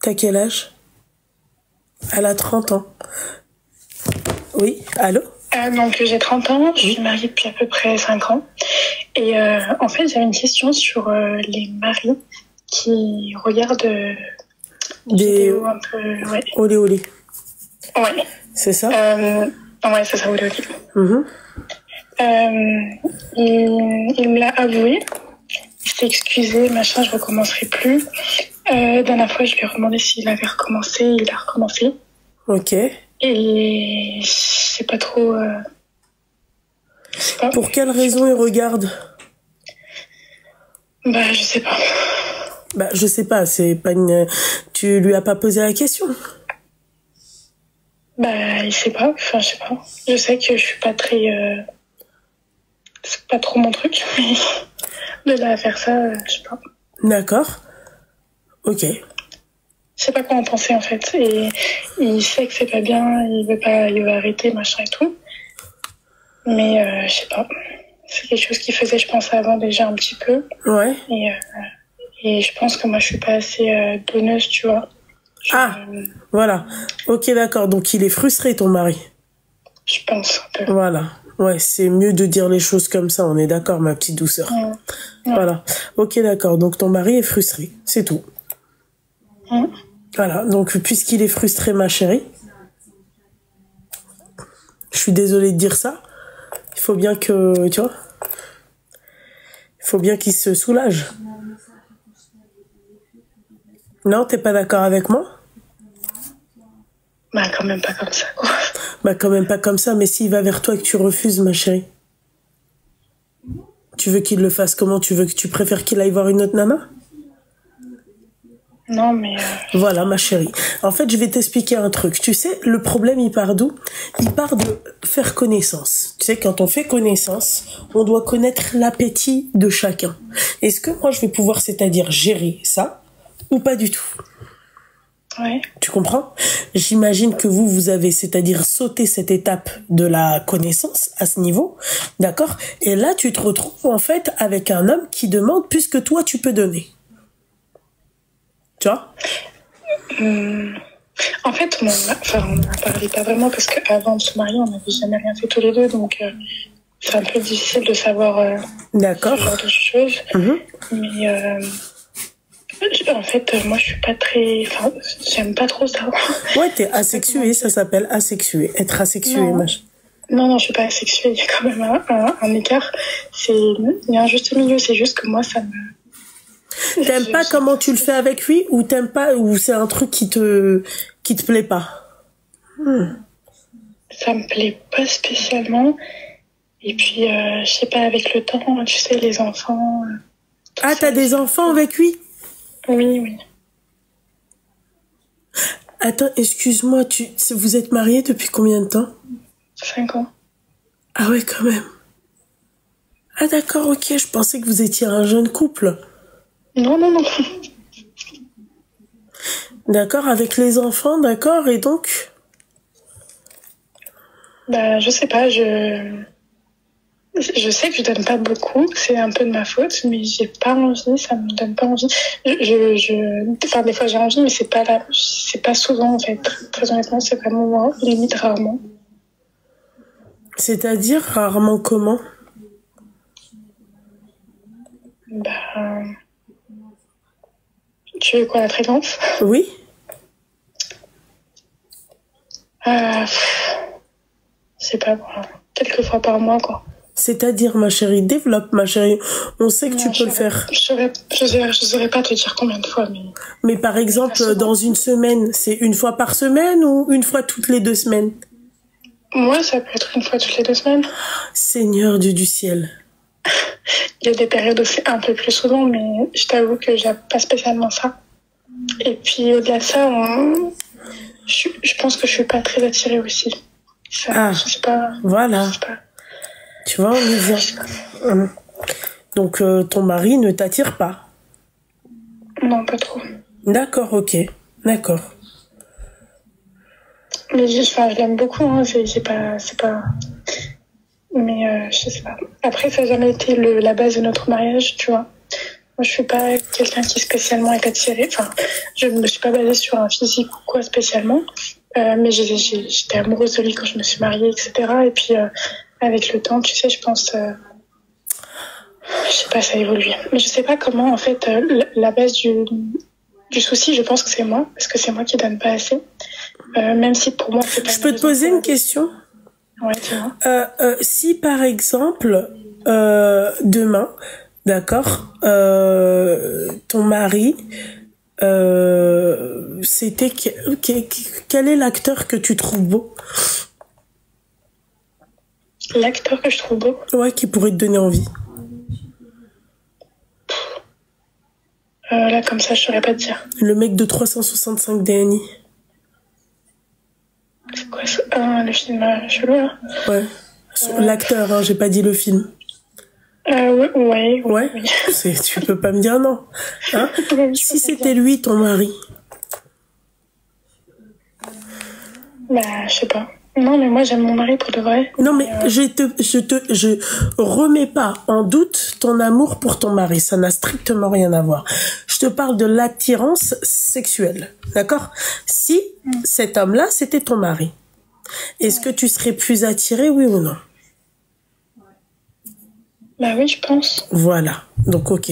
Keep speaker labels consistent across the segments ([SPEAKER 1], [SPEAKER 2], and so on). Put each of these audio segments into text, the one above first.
[SPEAKER 1] T'as quel âge? Elle a 30 ans. Oui, allô?
[SPEAKER 2] Donc j'ai 30 ans, je suis mariée depuis à peu près 5 ans. Et en fait, j'avais une question sur les maris qui regardent des vidéos un peu... Ouais.
[SPEAKER 1] Olé olé.
[SPEAKER 2] Ouais.
[SPEAKER 1] C'est ça?
[SPEAKER 2] Ouais, c'est ça, olé olé.
[SPEAKER 1] Mhm.
[SPEAKER 2] Il me l'a avoué. Il s'est excusé, machin, je recommencerai plus. Dernière fois, je lui ai demandé s'il avait recommencé, il a recommencé.
[SPEAKER 1] Ok.
[SPEAKER 2] Et je sais pas trop... je sais pas.
[SPEAKER 1] Pour quelle raison il regarde?
[SPEAKER 2] Bah, je sais pas.
[SPEAKER 1] Bah, je sais pas, c'est pas une... Tu lui as pas posé la question?
[SPEAKER 2] Bah, il sait pas, enfin, je sais pas. Je sais que je suis pas très... c'est pas trop mon truc, mais de là à faire ça, je sais pas.
[SPEAKER 1] D'accord. Ok.
[SPEAKER 2] Je sais pas quoi en penser, en fait. Et il sait que c'est pas bien, il veut arrêter, machin et tout. Mais, je sais pas. C'est quelque chose qu'il faisait, je pense, avant déjà un petit peu.
[SPEAKER 1] Ouais.
[SPEAKER 2] Et je pense que moi, je suis pas assez donneuse, tu vois.
[SPEAKER 1] Voilà. Ok, d'accord. Donc, il est frustré, ton mari.
[SPEAKER 2] Je pense un peu.
[SPEAKER 1] Voilà. Ouais, c'est mieux de dire les choses comme ça. On est d'accord, ma petite douceur.
[SPEAKER 2] Ouais.
[SPEAKER 1] Voilà. Ok, d'accord. Donc, ton mari est frustré. C'est tout. Voilà. Donc, puisqu'il est frustré, ma chérie, je suis désolée de dire ça. Il faut bien que, tu vois, il faut bien qu'il se soulage. Non, t'es pas d'accord avec moi?
[SPEAKER 2] Bah, quand même pas comme ça, quoi.
[SPEAKER 1] Bah, quand même pas comme ça, mais s'il va vers toi et que tu refuses, ma chérie, tu veux qu'il le fasse comment? Tu préfères qu'il aille voir une autre nana?
[SPEAKER 2] Non, mais...
[SPEAKER 1] Voilà, ma chérie. En fait, je vais t'expliquer un truc. Tu sais, le problème, il part d'où? Il part de faire connaissance. Tu sais, quand on fait connaissance, on doit connaître l'appétit de chacun. Est-ce que moi, je vais pouvoir, c'est-à-dire gérer ça, ou pas du tout?
[SPEAKER 2] Ouais.
[SPEAKER 1] Tu comprends? J'imagine que vous avez, c'est-à-dire sauté cette étape de la connaissance à ce niveau, d'accord? Et là, tu te retrouves en fait avec un homme qui demande plus que toi tu peux donner. Tu vois?
[SPEAKER 2] En fait, on en a parlé pas vraiment parce qu'avant de se marier, on n'avait jamais rien fait tous les deux, donc c'est un peu difficile de savoir
[SPEAKER 1] D'accord.
[SPEAKER 2] ce genre de choses. Mais en fait, moi, je suis pas très... Enfin, j'aime pas trop ça.
[SPEAKER 1] Ouais, t'es asexué, ça s'appelle asexué. Être asexué, machin.
[SPEAKER 2] Non, je suis pas asexuée, il y a quand même un écart. Il y a un juste milieu, c'est juste que moi, ça me...
[SPEAKER 1] T'aimes pas comment tu le fais avec lui, ou t'aimes pas, ou c'est un truc qui te plaît pas?
[SPEAKER 2] Ça me plaît pas spécialement. Et puis, je sais pas, avec le temps, tu sais, les enfants...
[SPEAKER 1] Ah, t'as des enfants avec lui?
[SPEAKER 2] Oui.
[SPEAKER 1] Attends, excuse-moi, vous êtes mariés depuis combien de temps?
[SPEAKER 2] 5 ans.
[SPEAKER 1] Ah ouais, quand même. Ah d'accord, ok, je pensais que vous étiez un jeune couple.
[SPEAKER 2] Non.
[SPEAKER 1] D'accord, avec les enfants, d'accord, et donc?
[SPEAKER 2] Bah, je sais pas, je sais que je donne pas beaucoup, c'est un peu de ma faute, mais j'ai pas envie, ça me donne pas envie. Enfin, des fois j'ai envie, mais c'est pas souvent, en fait. Très honnêtement, c'est vraiment moi, limite rarement.
[SPEAKER 1] C'est-à-dire rarement comment?
[SPEAKER 2] Bah, tu veux quoi, la fréquence?
[SPEAKER 1] Oui.
[SPEAKER 2] Je sais pas, quelques fois par mois, quoi.
[SPEAKER 1] C'est-à-dire, ma chérie, développe, ma chérie. On sait que tu peux le faire.
[SPEAKER 2] Je saurais pas te dire combien de fois, mais...
[SPEAKER 1] Mais par exemple, dans une semaine, c'est une fois par semaine ou une fois toutes les 2 semaines?
[SPEAKER 2] Moi, ça peut être une fois toutes les 2 semaines.
[SPEAKER 1] Seigneur Dieu du ciel.
[SPEAKER 2] Il y a des périodes où c'est un peu plus souvent, mais je t'avoue que j'aime pas spécialement ça. Et puis, au-delà de ça, je pense que je suis pas très attirée aussi. Ça, je sais pas.
[SPEAKER 1] Voilà.
[SPEAKER 2] Je sais pas.
[SPEAKER 1] Tu vois, on y vient. Donc, ton mari ne t'attire pas?
[SPEAKER 2] Non, pas trop.
[SPEAKER 1] D'accord, ok. D'accord.
[SPEAKER 2] Mais je l'aime beaucoup, hein. C'est pas... Mais je sais pas. Après, ça n'a jamais été la base de notre mariage, tu vois. je suis pas quelqu'un qui spécialement est attiré. Enfin, je ne me suis pas basée sur un physique ou quoi spécialement. Mais j'étais amoureuse de lui quand je me suis mariée, etc. Et puis, avec le temps, tu sais, je pense, je sais pas, ça a évolué. Mais je sais pas comment, en fait, la base du souci, je pense que c'est moi, parce que c'est moi qui donne pas assez. Même si pour moi, c'est pas.
[SPEAKER 1] Je peux te poser une question?
[SPEAKER 2] Ouais, dis-moi.
[SPEAKER 1] Si par exemple, demain, d'accord, ton mari, c'était quel est l'acteur que tu trouves beau?
[SPEAKER 2] L'acteur que je trouve beau?
[SPEAKER 1] Ouais, qui pourrait te donner envie.
[SPEAKER 2] Là, comme ça, je saurais pas te dire.
[SPEAKER 1] Le mec de 365 DNI.
[SPEAKER 2] C'est quoi ça? Le film chelou, là?
[SPEAKER 1] Ouais. L'acteur, hein, j'ai pas dit le film.
[SPEAKER 2] Ouais.
[SPEAKER 1] Ouais.
[SPEAKER 2] Oui.
[SPEAKER 1] Tu peux pas me dire non. Hein? Si c'était lui, ton mari.
[SPEAKER 2] Bah, je sais pas. Non, mais moi, j'aime mon mari pour de vrai.
[SPEAKER 1] Non, mais je remets pas en doute ton amour pour ton mari. Ça n'a strictement rien à voir. Je te parle de l'attirance sexuelle. D'accord? Si cet homme-là, c'était ton mari, est-ce que tu serais plus attiré, oui ou non?
[SPEAKER 2] Bah oui, je pense.
[SPEAKER 1] Voilà. Donc, ok.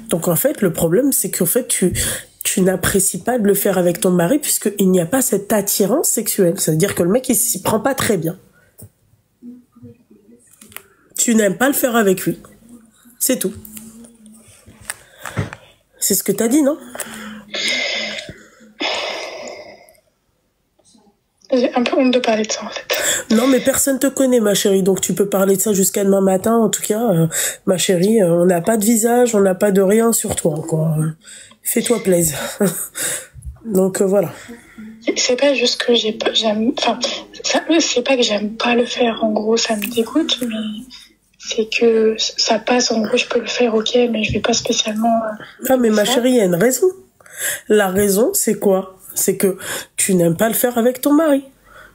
[SPEAKER 1] Donc, en fait, le problème, c'est qu'en fait, tu n'apprécies pas de le faire avec ton mari puisqu'il n'y a pas cette attirance sexuelle. C'est-à-dire que le mec, il s'y prend pas très bien. Tu n'aimes pas le faire avec lui. C'est tout. C'est ce que t'as dit, non?
[SPEAKER 2] J'ai un peu honte de parler de ça, en fait.
[SPEAKER 1] Non, mais personne te connaît, ma chérie, donc tu peux parler de ça jusqu'à demain matin. En tout cas, ma chérie, on n'a pas de visage, on n'a pas de rien sur toi, quoi. Fais-toi plaisir. Donc voilà.
[SPEAKER 2] C'est pas juste que j'aime, enfin, c'est pas que j'aime pas le faire, en gros, ça me dégoûte, mais c'est que ça passe, en gros, je peux le faire, ok, mais je vais pas spécialement.
[SPEAKER 1] Ah, mais ma chérie, il y a une raison. La raison, c'est quoi? C'est que tu n'aimes pas le faire avec ton mari.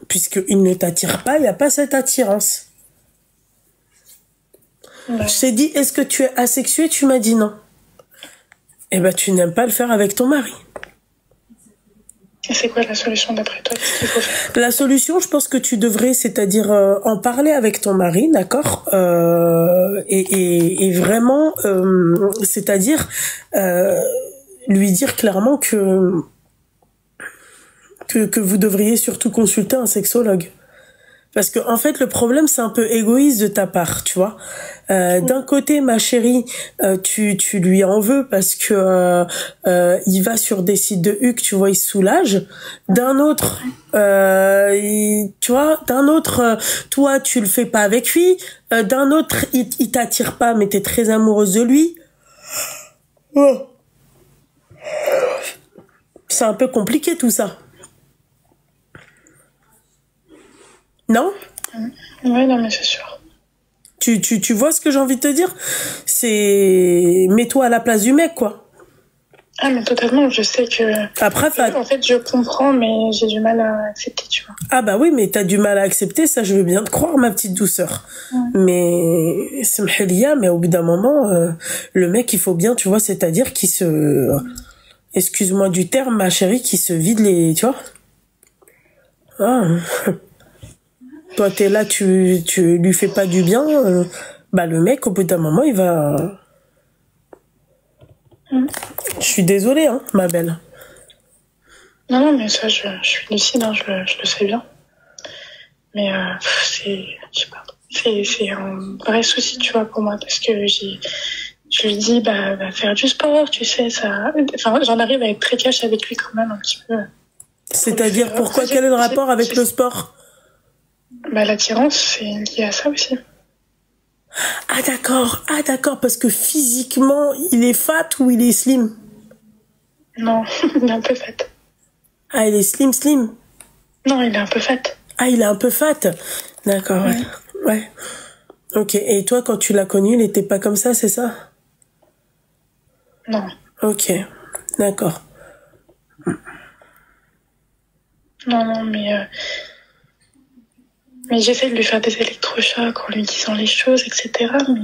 [SPEAKER 1] Puisqu'il ne t'attire pas, il n'y a pas cette attirance. Ouais. Je t'ai dit, est-ce que tu es asexué? Tu m'as dit non. Eh ben, tu n'aimes pas le faire avec ton mari.
[SPEAKER 2] Et c'est quoi la solution d'après toi? Qu'est-ce qu'il faut faire?
[SPEAKER 1] La solution, je pense que tu devrais, c'est-à-dire en parler avec ton mari, d'accord, et vraiment, c'est-à-dire lui dire clairement que vous devriez surtout consulter un sexologue. Parce que en fait, le problème, c'est un peu égoïste de ta part, tu vois. D'un côté, ma chérie, tu lui en veux parce que il va sur des sites de huc, tu vois, il se soulage. D'un autre, tu vois, toi, tu le fais pas avec lui. D'un autre, il t'attire pas, mais t'es très amoureuse de lui. Oh. C'est un peu compliqué tout ça. Non?
[SPEAKER 2] Ouais, non, mais c'est sûr.
[SPEAKER 1] Tu vois ce que j'ai envie de te dire? C'est... Mets-toi à la place du mec, quoi.
[SPEAKER 2] Ah, mais totalement, je sais que...
[SPEAKER 1] Après,
[SPEAKER 2] en fait, je comprends, mais j'ai du mal à accepter, tu vois.
[SPEAKER 1] Ah bah oui, mais t'as du mal à accepter, ça je veux bien te croire, ma petite douceur. Mais... c'est m'hélia, mais au bout d'un moment, le mec, il faut bien, tu vois, c'est-à-dire qu'il se... Excuse-moi du terme, ma chérie, qui se vide les... Tu vois? Ah... Toi, t'es là, tu lui fais pas du bien, bah le mec, au bout d'un moment, il va... Je suis désolée, hein, ma belle.
[SPEAKER 2] Non, mais ça, je suis lucide, hein, je le sais bien. Mais c'est... Je sais pas. C'est un vrai souci, tu vois, pour moi, parce que je lui dis, va faire du sport, tu sais, ça... Enfin, j'en arrive à être très cash avec lui quand même, un petit peu.
[SPEAKER 1] C'est-à-dire, pourquoi, quel est le rapport avec le sport?
[SPEAKER 2] Bah, l'attirance, c'est lié à ça aussi.
[SPEAKER 1] Ah d'accord, parce que physiquement, il est fat ou il est slim?
[SPEAKER 2] Non, il est un peu fat.
[SPEAKER 1] Ah, il est slim?
[SPEAKER 2] Non, il est un peu fat.
[SPEAKER 1] Ah, il est un peu fat? D'accord, ouais. Ok, et toi, quand tu l'as connu, il était pas comme ça, c'est ça?
[SPEAKER 2] Non.
[SPEAKER 1] Ok, d'accord.
[SPEAKER 2] Non, mais j'essaie de lui faire des électrochocs en lui disant les choses, etc. Mais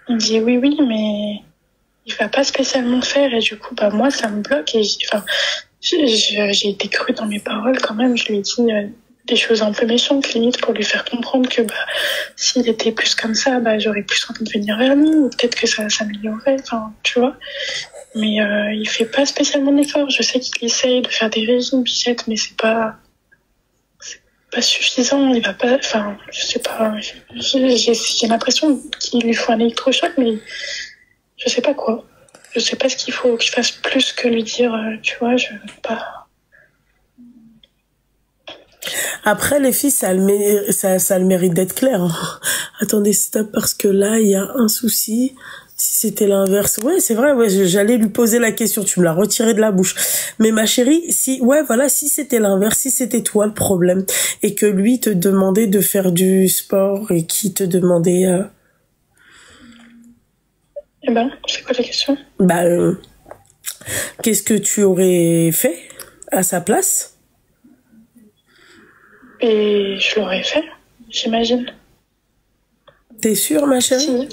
[SPEAKER 2] il me dit oui, mais il va pas spécialement faire et du coup, bah, moi, ça me bloque et j'ai été crue dans mes paroles quand même. Je lui ai dit des choses un peu méchantes, limite, pour lui faire comprendre que bah, s'il était plus comme ça, bah, j'aurais plus envie de venir vers lui ou peut-être que ça s'améliorerait, enfin, tu vois. Mais il fait pas spécialement d'efforts. Je sais qu'il essaye de faire des régimes, Bichette, mais c'est pas suffisant. Il va pas, enfin, je sais pas. J'ai l'impression qu'il lui faut un électrochoc, mais je sais pas quoi. Je sais pas ce qu'il faut que je fasse plus que lui dire, tu vois, je veux pas.
[SPEAKER 1] Après, les filles, ça a le mérite d'être clair. Hein. Attendez, stop, parce que là, il y a un souci. Si c'était l'inverse, ouais, c'est vrai, ouais, j'allais lui poser la question, tu me l'as retiré de la bouche. Mais ma chérie, si c'était l'inverse, si c'était toi le problème, et que lui te demandait de faire du sport, et qui te demandait...
[SPEAKER 2] Eh ben, c'est quoi la question?
[SPEAKER 1] Bah, qu'est-ce que tu aurais fait à sa place?
[SPEAKER 2] Et je l'aurais fait, j'imagine.
[SPEAKER 1] T'es sûre, ma chérie?
[SPEAKER 2] Si.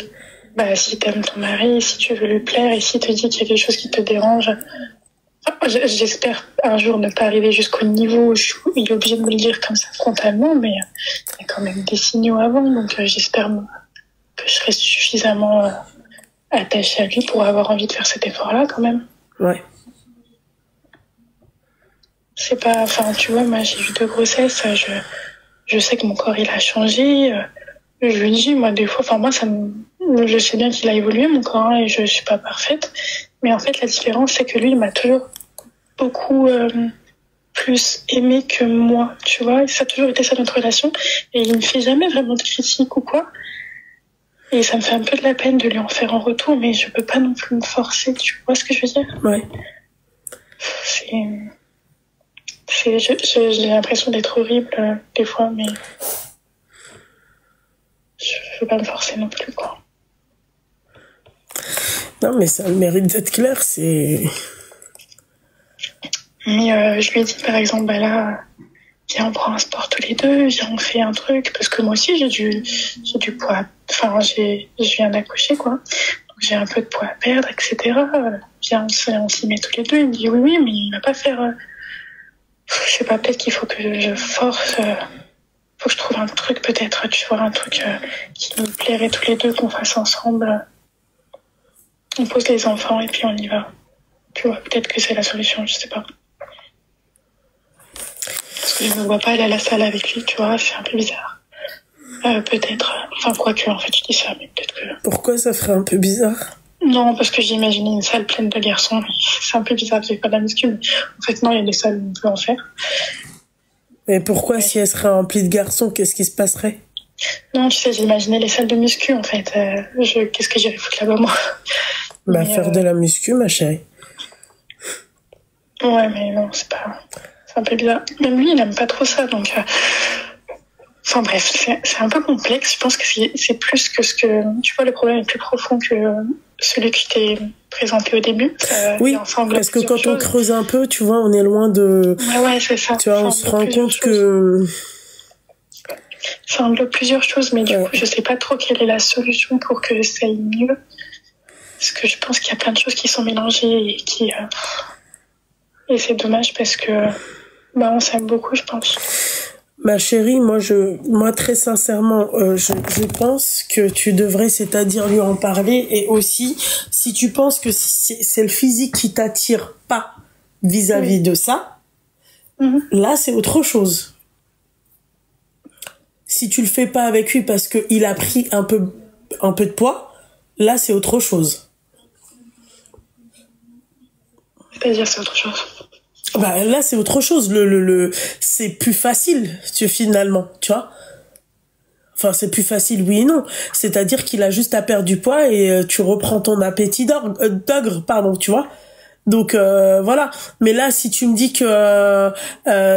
[SPEAKER 2] Bah, si t'aimes ton mari, si tu veux lui plaire, et s'il te dit qu'il y a quelque chose qui te dérange, j'espère un jour ne pas arriver jusqu'au niveau où il est obligé de me le dire comme ça frontalement, mais il y a quand même des signaux avant, donc j'espère que je serai suffisamment attachée à lui pour avoir envie de faire cet effort-là, quand même.
[SPEAKER 1] Ouais. C'est
[SPEAKER 2] pas, enfin, tu vois, moi, j'ai eu 2 grossesses, je sais que mon corps, il a changé, je lui dis, moi, des fois, enfin, moi, je sais bien qu'il a évolué, mon corps, hein, et je suis pas parfaite. Mais en fait, la différence, c'est que lui, il m'a toujours beaucoup plus aimé que moi, tu vois. Ça a toujours été ça, notre relation. Et il ne fait jamais vraiment de critiques ou quoi. Et ça me fait un peu de la peine de lui en faire en retour, mais je peux pas non plus me forcer, tu vois ce que je veux dire?
[SPEAKER 1] Ouais.
[SPEAKER 2] J'ai l'impression d'être horrible des fois, mais je veux pas me forcer non plus, quoi.
[SPEAKER 1] Non, mais ça a le mérite d'être clair, c'est...
[SPEAKER 2] Mais je lui ai dit, par exemple, bah là, viens, on prend un sport tous les deux, viens, on fait un truc, parce que moi aussi, j'ai du poids, enfin, je viens d'accoucher, quoi. Donc, j'ai un peu de poids à perdre, etc. Viens, on s'y met tous les deux. Il me dit, oui, mais il va pas faire... je sais pas, peut-être qu'il faut que je force... faut que je trouve un truc, peut-être, tu vois, un truc qui nous plairait tous les deux, qu'on fasse ensemble. On pose les enfants et puis on y va. Tu vois, peut-être que c'est la solution, je sais pas. Parce que je me vois pas aller à la salle avec lui, tu vois, c'est un peu bizarre. Peut-être, enfin, quoique, en fait, je dis ça, mais peut-être que...
[SPEAKER 1] Pourquoi ça ferait un peu bizarre?
[SPEAKER 2] Non, parce que j'imaginais une salle pleine de garçons, mais c'est un peu bizarre, j'ai pas de la muscu, mais en fait, non, il y a des salles où on peut en faire.
[SPEAKER 1] Mais pourquoi, si elle serait remplie de garçons, qu'est-ce qui se passerait?
[SPEAKER 2] Non, tu sais, j'imaginais les salles de muscu, en fait. Qu'est-ce que j'irais foutre là-bas, moi?
[SPEAKER 1] Bah, faire de la muscu, ma chérie.
[SPEAKER 2] Ouais, mais non, c'est un peu bizarre. Même lui, il aime pas trop ça, donc... Enfin bref, c'est un peu complexe. Je pense que c'est plus que ce que... Tu vois, le problème est plus profond que celui que je t'ai présenté au début.
[SPEAKER 1] Oui, parce que quand on creuse un peu, tu vois, on est loin de...
[SPEAKER 2] Ouais, c'est ça.
[SPEAKER 1] Tu vois, on se rend compte que...
[SPEAKER 2] Ça englobe plusieurs choses, mais du coup, je sais pas trop quelle est la solution pour que ça aille mieux. Parce que je pense qu'il y a plein de choses qui sont mélangées et qui... Et c'est dommage parce que... Bah, on s'aime beaucoup, je pense.
[SPEAKER 1] Ma chérie, moi très sincèrement, je pense que tu devrais, c'est-à-dire lui en parler, et aussi, si tu penses que c'est le physique qui t'attire pas vis-à-vis de ça, là c'est autre chose. Si tu le fais pas avec lui parce que il a pris un peu de poids, là c'est autre chose.
[SPEAKER 2] C'est-à-dire c'est autre chose.
[SPEAKER 1] Bah là c'est autre chose, c'est plus facile finalement, tu vois. Enfin c'est plus facile oui et non, c'est-à-dire qu'il a juste à perdre du poids et tu reprends ton appétit d'ogre, pardon, tu vois. Donc voilà, mais là si tu me dis que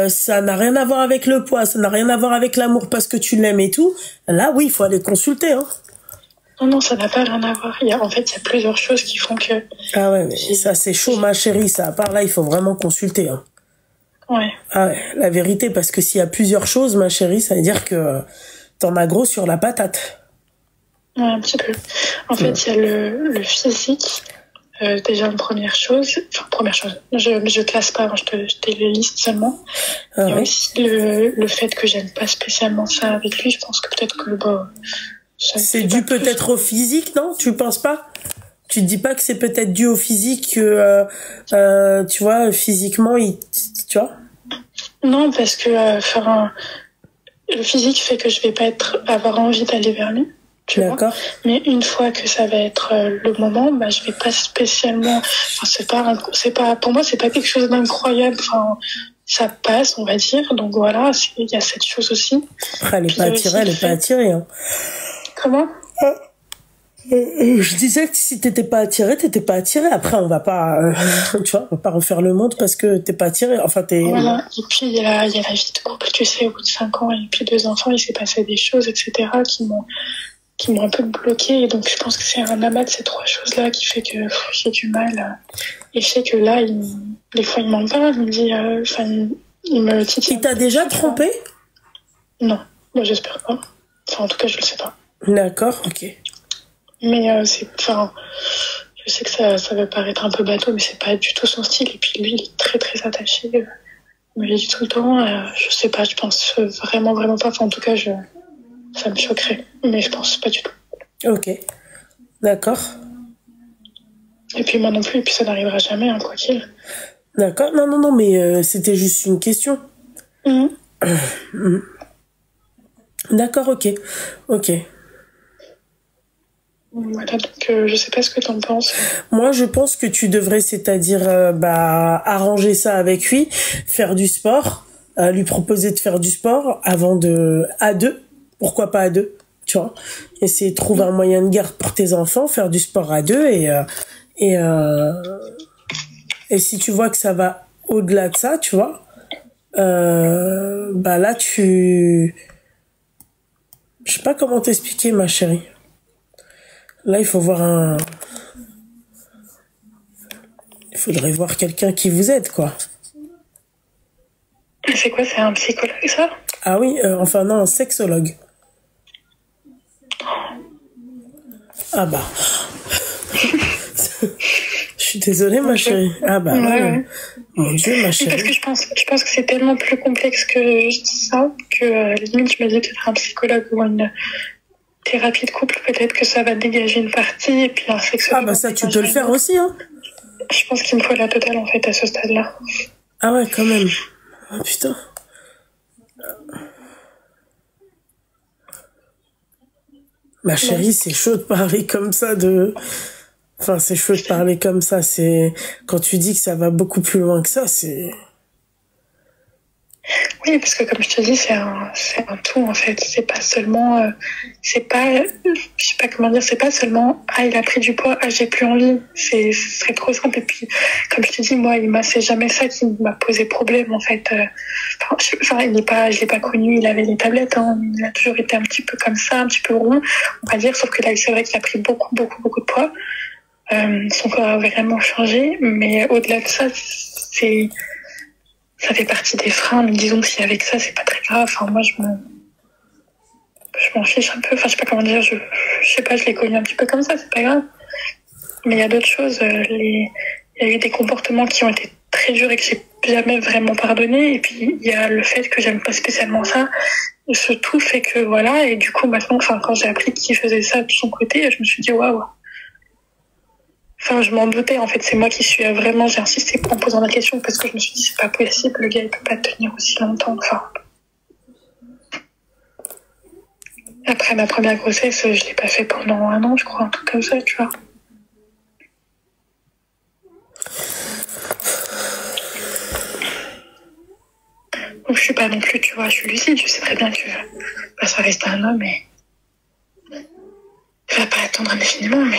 [SPEAKER 1] ça n'a rien à voir avec le poids, ça n'a rien à voir avec l'amour parce que tu l'aimes et tout, là oui, il faut aller consulter hein.
[SPEAKER 2] Non, ça n'a pas rien à voir. En fait, il y a plusieurs choses qui font que...
[SPEAKER 1] Ah ouais, mais ça, c'est chaud, ma chérie. Ça, à part là, il faut vraiment consulter. Hein.
[SPEAKER 2] Ouais.
[SPEAKER 1] Ah ouais, la vérité, parce que s'il y a plusieurs choses, ma chérie, ça veut dire que t'en as gros sur la patate.
[SPEAKER 2] Ouais, un petit peu. En fait, il y a le physique. Déjà, première chose, je classe pas, je te les liste seulement.
[SPEAKER 1] Ah
[SPEAKER 2] Il y a
[SPEAKER 1] ouais.
[SPEAKER 2] aussi le fait que j'aime pas spécialement ça avec lui. Je pense que peut-être que ça me
[SPEAKER 1] C'est
[SPEAKER 2] fait
[SPEAKER 1] dû
[SPEAKER 2] pas plus.
[SPEAKER 1] peut-être au physique, non? Tu penses pas? Tu te dis pas que c'est peut-être dû au physique que, tu vois, physiquement, tu vois?
[SPEAKER 2] Non, parce que le physique fait que je vais pas avoir envie d'aller vers lui. Tu vois.
[SPEAKER 1] D'accord.
[SPEAKER 2] Mais une fois que ça va être le moment, bah, je vais pas spécialement, enfin, pour moi, c'est pas quelque chose d'incroyable. Enfin, ça passe, on va dire. Donc voilà, il y a cette chose aussi.
[SPEAKER 1] Après, elle est
[SPEAKER 2] Puis
[SPEAKER 1] pas
[SPEAKER 2] il y a aussi
[SPEAKER 1] attirée, elle
[SPEAKER 2] le
[SPEAKER 1] est pas
[SPEAKER 2] fait.
[SPEAKER 1] attirée, hein.
[SPEAKER 2] Comment?
[SPEAKER 1] Je disais que si t'étais pas attiré, t'étais pas attiré. Après, on va pas, tu vois, on va pas refaire le monde parce que t'es pas attiré. Enfin,
[SPEAKER 2] Voilà. Et puis, il y a la vie de couple, tu sais, au bout de 5 ans et puis 2 enfants, il s'est passé des choses, etc., qui m'ont un peu bloquée. Et donc, je pense que c'est un amas de ces 3 choses-là qui fait que j'ai du mal. Et je sais que là, des fois, il m'en parle, il me dit, il me titille.
[SPEAKER 1] Il t'a déjà trompé?
[SPEAKER 2] Non, moi, j'espère pas. Enfin, en tout cas, je le sais pas.
[SPEAKER 1] D'accord, ok.
[SPEAKER 2] Mais je sais que ça va paraître un peu bateau, mais c'est pas du tout son style. Et puis lui, il est très très attaché. Il me le dit tout le temps. Je sais pas, je pense vraiment vraiment pas. Enfin, en tout cas, ça me choquerait, mais je pense pas du tout.
[SPEAKER 1] Ok, d'accord.
[SPEAKER 2] Et puis moi non plus. Et puis ça n'arrivera jamais, hein, quoi qu'il.
[SPEAKER 1] D'accord, non, mais c'était juste une question.
[SPEAKER 2] Mhm.
[SPEAKER 1] D'accord, ok.
[SPEAKER 2] Voilà, donc je sais pas ce que t'en penses.
[SPEAKER 1] Moi, je pense que tu devrais, c'est-à-dire, arranger ça avec lui, faire du sport, lui proposer de faire du sport à deux. Pourquoi pas à deux, tu vois? Essayer de trouver un moyen de garde pour tes enfants, faire du sport à deux et si tu vois que ça va au-delà de ça, tu vois, là, je sais pas comment t'expliquer, ma chérie. Là, il faudrait voir quelqu'un qui vous aide, quoi.
[SPEAKER 2] C'est quoi, c'est un psychologue, ça?
[SPEAKER 1] Ah oui, enfin non, un sexologue. Ah bah. Je suis désolée, ma chérie. Ah bah ouais. Mon Dieu, ma chérie.
[SPEAKER 2] Parce que je pense que c'est tellement plus complexe que juste ça, que limite je me dis peut-être un psychologue ou une thérapie de couple, peut-être que ça va dégager une partie, et puis un sexologue.
[SPEAKER 1] Ah bah ça, tu peux le faire aussi, hein.
[SPEAKER 2] Je pense qu'il me faut la totale, en fait, à ce stade-là.
[SPEAKER 1] Ah ouais, quand même. Oh putain. Ma chérie, c'est chaud de parler comme ça Enfin, c'est chaud de parler comme ça, quand tu dis que ça va beaucoup plus loin que ça, c'est...
[SPEAKER 2] Oui, parce que comme je te dis, c'est un tout, en fait. C'est pas seulement, je sais pas comment dire, c'est pas seulement, ah, il a pris du poids, ah, j'ai plus envie. Ce serait trop simple. Et puis, comme je te dis, moi, c'est jamais ça qui m'a posé problème, en fait. Je l'ai pas connu, il avait les tablettes, hein. Il a toujours été un petit peu comme ça, un petit peu rond, on va dire. Sauf que là, c'est vrai qu'il a pris beaucoup, beaucoup, beaucoup de poids. Son corps a vraiment changé. Mais au-delà de ça, ça fait partie des freins, mais disons que si avec ça, c'est pas très grave. Enfin, moi, je m'en fiche un peu. Enfin, je sais pas comment dire. Je sais pas, je l'ai connu un petit peu comme ça, c'est pas grave. Mais il y a d'autres choses. Il y a eu des comportements qui ont été très durs et que j'ai jamais vraiment pardonné. Et puis, il y a le fait que j'aime pas spécialement ça. Ce tout fait que voilà. Et du coup, maintenant, quand j'ai appris qu'il faisait ça de son côté, je me suis dit, waouh. Enfin, je m'en doutais, en fait. C'est moi qui j'ai insisté en posant la question parce que je me suis dit, c'est pas possible, le gars, il peut pas tenir aussi longtemps. Enfin. Après ma première grossesse, je l'ai pas fait pendant 1 an, je crois, un truc comme ça, tu vois. Donc, je suis pas non plus, tu vois, je suis lucide, je sais très bien que ça reste un homme et il va pas attendre indéfiniment, mais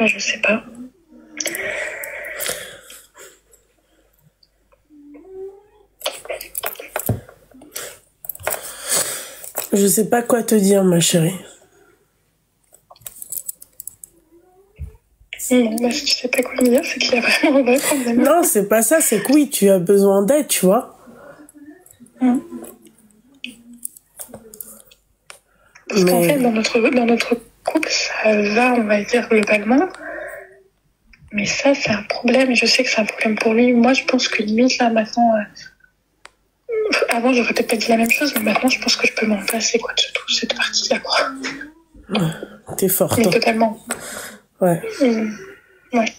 [SPEAKER 2] je sais pas.
[SPEAKER 1] Je sais pas quoi te dire, ma chérie.
[SPEAKER 2] Non, si tu sais pas quoi me dire, c'est qu'il y a vraiment un vrai problème.
[SPEAKER 1] Non, c'est pas ça, c'est que oui, tu as besoin d'aide, tu vois.
[SPEAKER 2] Parce qu'en fait, dans notre couple, ça va, on va dire, globalement. Mais ça, c'est un problème. Et je sais que c'est un problème pour lui. Moi, je pense que limite, là, maintenant... avant, j'aurais peut-être pas dit la même chose, mais maintenant, je pense que je peux m'en passer, quoi, de toute cette partie-là, quoi.
[SPEAKER 1] Ouais, t'es forte.
[SPEAKER 2] Mais totalement.
[SPEAKER 1] Ouais.
[SPEAKER 2] Ouais.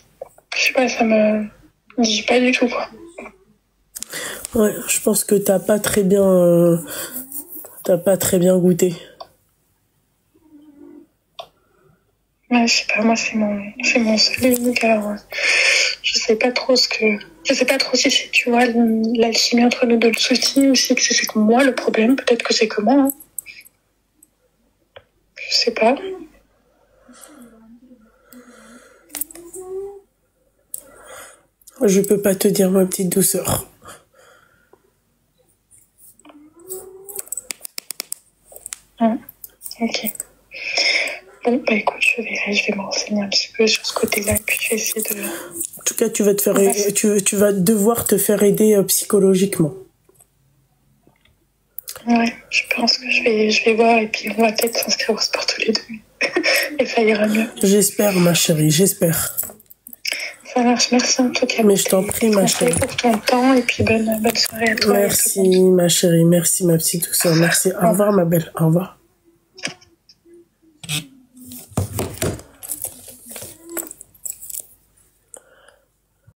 [SPEAKER 2] Je sais pas, ça me dit pas du tout, quoi.
[SPEAKER 1] Ouais, je pense que t'as pas très bien goûté.
[SPEAKER 2] Ouais, je sais pas, moi, c'est mon seul et unique, alors, je sais pas trop si c'est, tu vois, l'alchimie entre nous deux le souci, ou si c'est que moi le problème, peut-être que c'est que moi, hein. Je sais pas.
[SPEAKER 1] Je peux pas te dire, ma petite douceur.
[SPEAKER 2] Ok. Bon, bah écoute, je vais me renseigner un petit peu sur ce côté-là, puis je vais essayer de...
[SPEAKER 1] En tout cas, tu vas devoir te faire aider psychologiquement.
[SPEAKER 2] Ouais, je pense que je vais voir, et puis on va peut-être s'inscrire au sport tous les deux. Et ça ira mieux.
[SPEAKER 1] J'espère, ma chérie, j'espère.
[SPEAKER 2] Ça marche, merci en tout cas.
[SPEAKER 1] Mais je t'en prie, ma chérie.
[SPEAKER 2] Pour ton temps, et puis bonne soirée à toi.
[SPEAKER 1] Merci, ma chérie, merci, ma petite douceur, merci. Au revoir, ma belle, au revoir.